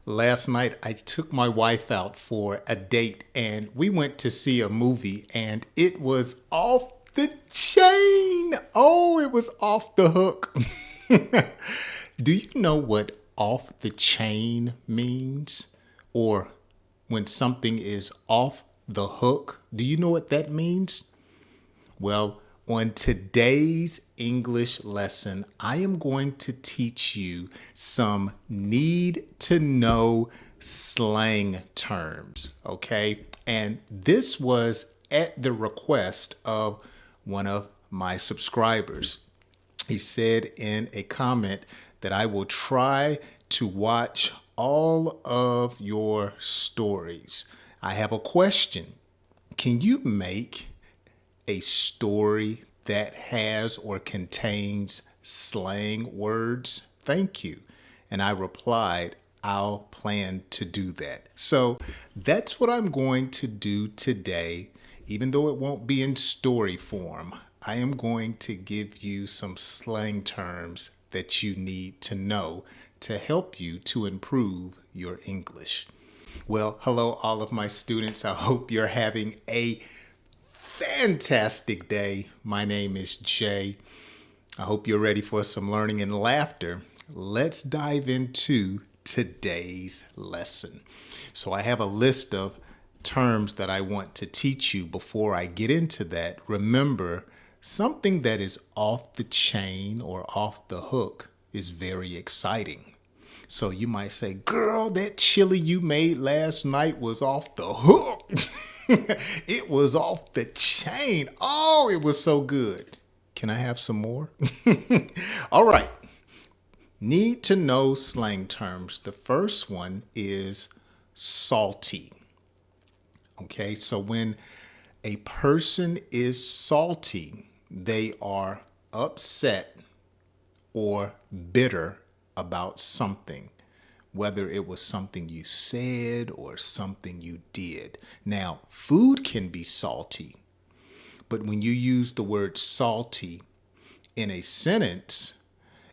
Last night, I took my wife out for a date and we went to see a movie and it was off the chain. Oh, it was off the hook. Do you know what off the chain means? Or when something is off the hook, do you know what that means? Well, on today's English lesson, I am going to teach you some need to know slang terms, okay? And this was at the request of one of my subscribers. He said in a comment that I will try to watch all of your stories. I have a question. Can you make a story that has or contains slang words? Thank you. And I replied, I'll plan to do that. So that's what I'm going to do today. Even though it won't be in story form, I am going to give you some slang terms that you need to know to help you to improve your English. Well, hello, all of my students. I hope you're having a fantastic day. My name is Jay. I hope you're ready for some learning and laughter. Let's dive into today's lesson. So I have a list of terms that I want to teach you. Before I get into that, remember, something that is off the chain or off the hook is very exciting. So you might say, girl, that chili you made last night was off the hook. It was off the chain. Oh, it was so good. Can I have some more? All right. Need to know slang terms. The first one is salty. Okay, so when a person is salty, they are upset or bitter about something, whether it was something you said or something you did. Now, food can be salty, but when you use the word salty in a sentence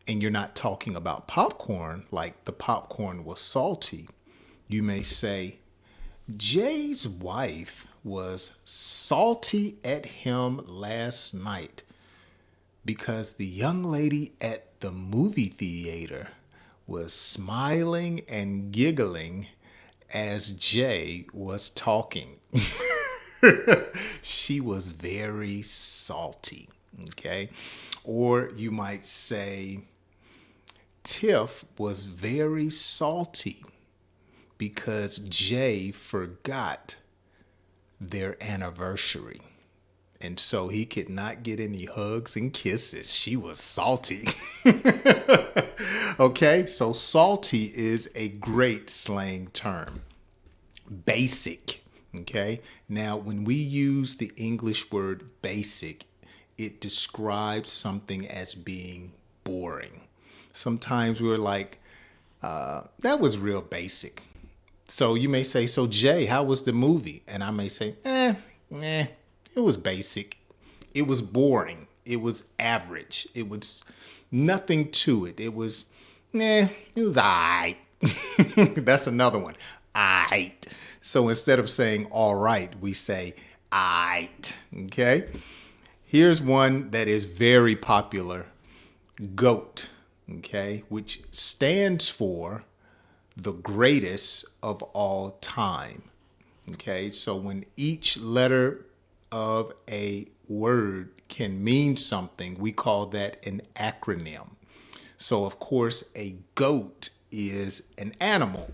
and you're not talking about popcorn, like the popcorn was salty, you may say, Jay's wife was salty at him last night because the young lady at the movie theater was smiling and giggling as Jay was talking. She was very salty, okay? Or you might say, Tiff was very salty because Jay forgot their anniversary. And so he could not get any hugs and kisses. She was salty. Okay, so salty is a great slang term. Basic, okay? Now, when we use the English word basic, it describes something as being boring. Sometimes we're like, that was real basic. So you may say, so Jay, how was the movie? And I may say, it was basic. It was boring. It was average. It was nothing to it. It was, it was aight. That's another one. Aight. So instead of saying all right, we say aight. Okay? Here's one that is very popular. GOAT. Okay? Which stands for the greatest of all time. Okay? So when each letter of a word can mean something, we call that an acronym. So, of course, a goat is an animal,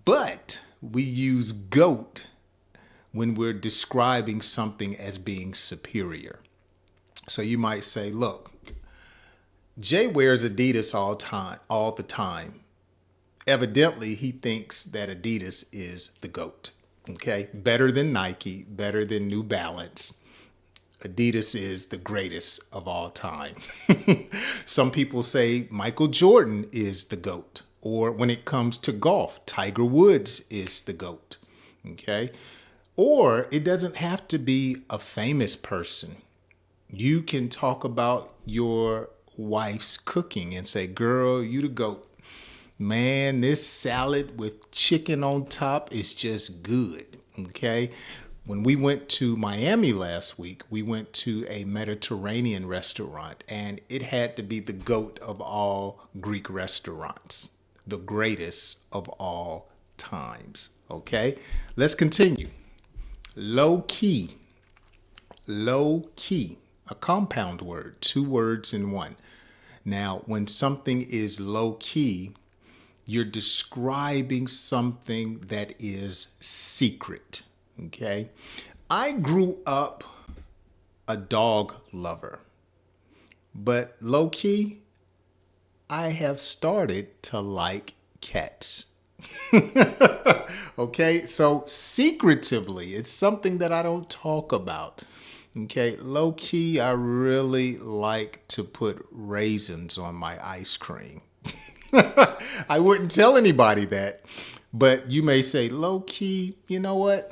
but we use goat when we're describing something as being superior. So you might say, look, Jay wears Adidas all the time. Evidently, he thinks that Adidas is the GOAT. Okay, better than Nike, better than New Balance. Adidas is the greatest of all time. Some people say Michael Jordan is the GOAT. Or when it comes to golf, Tiger Woods is the GOAT. Okay, or it doesn't have to be a famous person. You can talk about your wife's cooking and say, girl, you the GOAT. Man, this salad with chicken on top is just good. Okay. When we went to Miami last week, we went to a Mediterranean restaurant, and it had to be the GOAT of all Greek restaurants, the greatest of all times. Okay. Let's continue. Low key. Low key. A compound word, two words in one. Now, when something is low key, you're describing something that is secret. Okay. I grew up a dog lover, but low key, I have started to like cats. Okay. So secretively, it's something that I don't talk about. Okay, low key, I really like to put raisins on my ice cream. I wouldn't tell anybody that, but you may say, low key, you know what?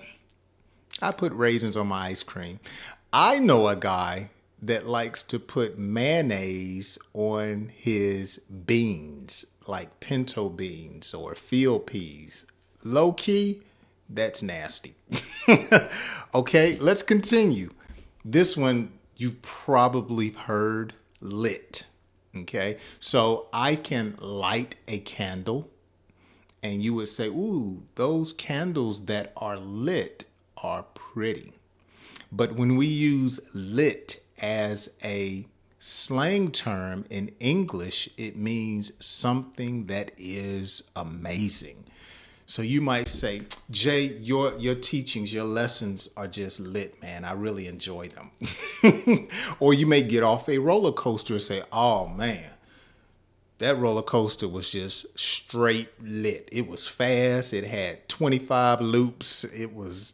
I put raisins on my ice cream. I know a guy that likes to put mayonnaise on his beans, like pinto beans or field peas. Low key, that's nasty. Okay, let's continue. This one you've probably heard, lit. Okay, so I can light a candle and you would say, ooh, those candles that are lit are pretty. But when we use lit as a slang term in English, it means something that is amazing. So you might say, Jay, your teachings, your lessons are just lit, man. I really enjoy them. Or you may get off a roller coaster and say, oh, man, that roller coaster was just straight lit. It was fast. It had 25 loops. It was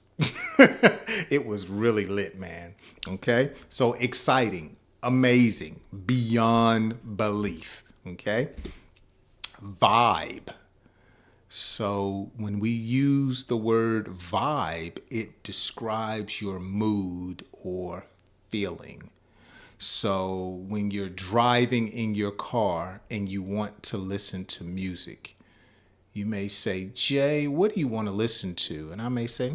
it was really lit, man. Okay? So exciting, amazing, beyond belief. Okay? Vibe. So when we use the word vibe, it describes your mood or feeling. So when you're driving in your car and you want to listen to music, you may say, Jay, what do you want to listen to? And I may say,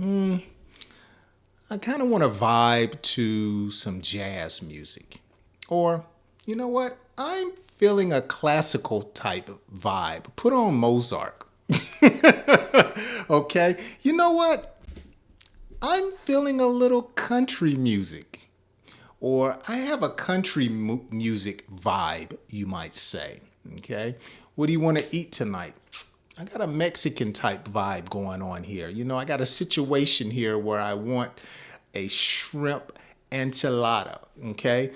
I kind of want to vibe to some jazz music. Or, you know what? I'm feeling a classical type of vibe. Put on Mozart. Okay. You know what? I'm feeling a little country music. Or I have a country music vibe, you might say. Okay. What do you want to eat tonight? I got a Mexican type vibe going on here. You know, I got a situation here where I want a shrimp enchilada. Okay.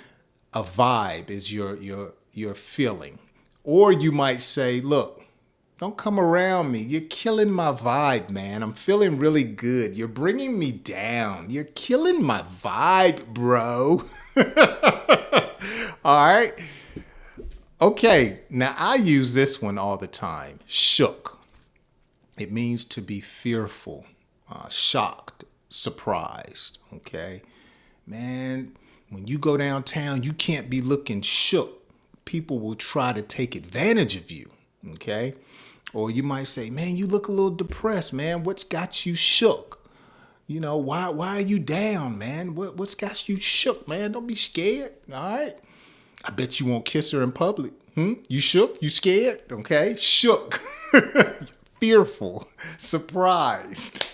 A vibe is your feeling. Or you might say, look, don't come around me. You're killing my vibe, man. I'm feeling really good. You're bringing me down. You're killing my vibe, bro. All right. Okay. Now, I use this one all the time. Shook. It means to be fearful, shocked, surprised. Okay. Man, when you go downtown, you can't be looking shook. People will try to take advantage of you. Okay. Or you might say, man, you look a little depressed, man. What's got you shook? You know, why are you down, man? What's got you shook, man? Don't be scared. All right. I bet you won't kiss her in public. You shook? You scared? Okay. Shook. Fearful. Surprised.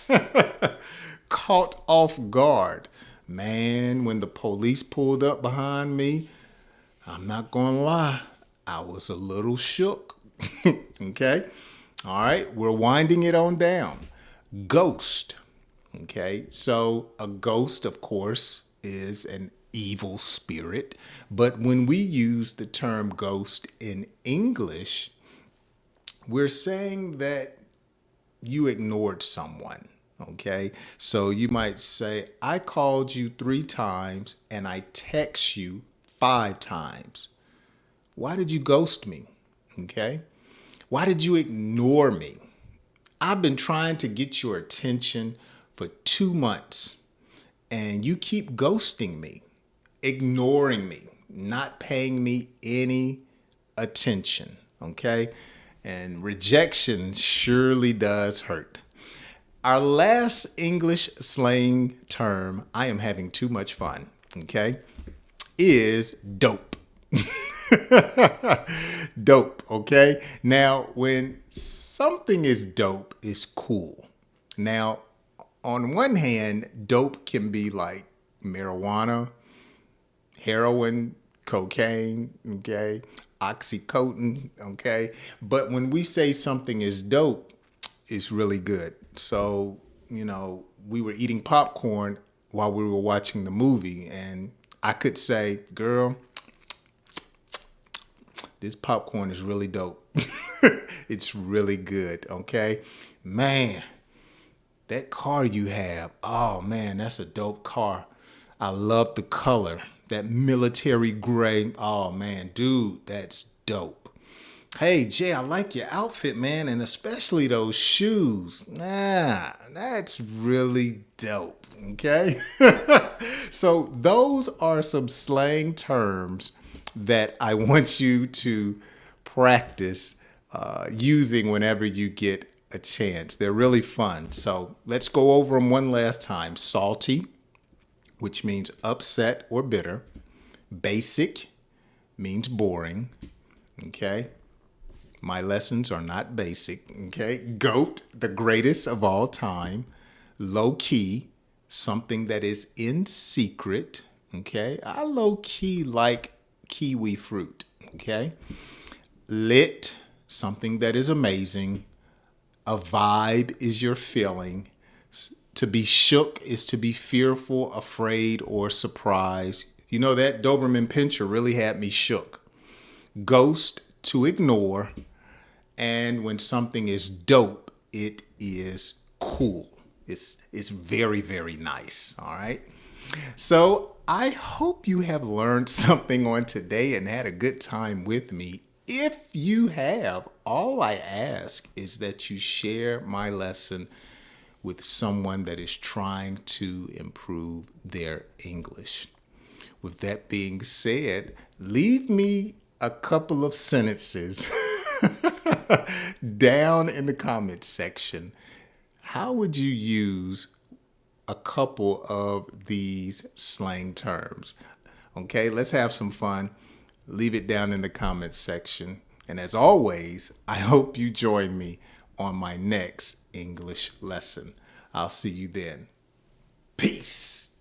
Caught off guard. Man, when the police pulled up behind me, I'm not going to lie, I was a little shook. Okay. All right. We're winding it on down. Ghost. Okay. So a ghost, of course, is an evil spirit. But when we use the term ghost in English, we're saying that you ignored someone. Okay. So you might say, I called you 3 times and I text you 5 times. Why did you ghost me? Okay. Why did you ignore me? I've been trying to get your attention for 2 months and you keep ghosting me, ignoring me, not paying me any attention. Okay. And rejection surely does hurt. Our last English slang term, I am having too much fun, okay, is dope. Dope, okay? Now, when something is dope, it's cool. Now, on one hand, dope can be like marijuana, heroin, cocaine, okay, oxycodone, okay? But when we say something is dope, it's really good. So, we were eating popcorn while we were watching the movie, and I could say, girl, this popcorn is really dope. It's really good, okay? Man, that car you have, oh man, that's a dope car. I love the color, that military gray. Oh man, dude, that's dope. Hey Jay, I like your outfit, man, and especially those shoes. Nah, that's really dope, okay? So those are some slang terms that I want you to practice using whenever you get a chance. They're really fun. So let's go over them one last time. Salty, which means upset or bitter. Basic means boring. Okay. My lessons are not basic. Okay. Goat, the greatest of all time. Low key, something that is in secret. Okay. I low key like kiwi fruit. Okay. Lit, something that is amazing. A vibe is your feeling. To be shook is to be fearful, afraid, or surprised. You know, that Doberman Pinscher really had me shook. Ghost, to ignore. And when something is dope, it is cool. It's very, very nice. All right. So I hope you have learned something on today and had a good time with me. If you have, all I ask is that you share my lesson with someone that is trying to improve their English. With that being said, leave me a couple of sentences down in the comments section. How would you use a couple of these slang terms? Okay, let's have some fun. Leave it down in the comments section. And as always, I hope you join me on my next English lesson. I'll see you then. Peace.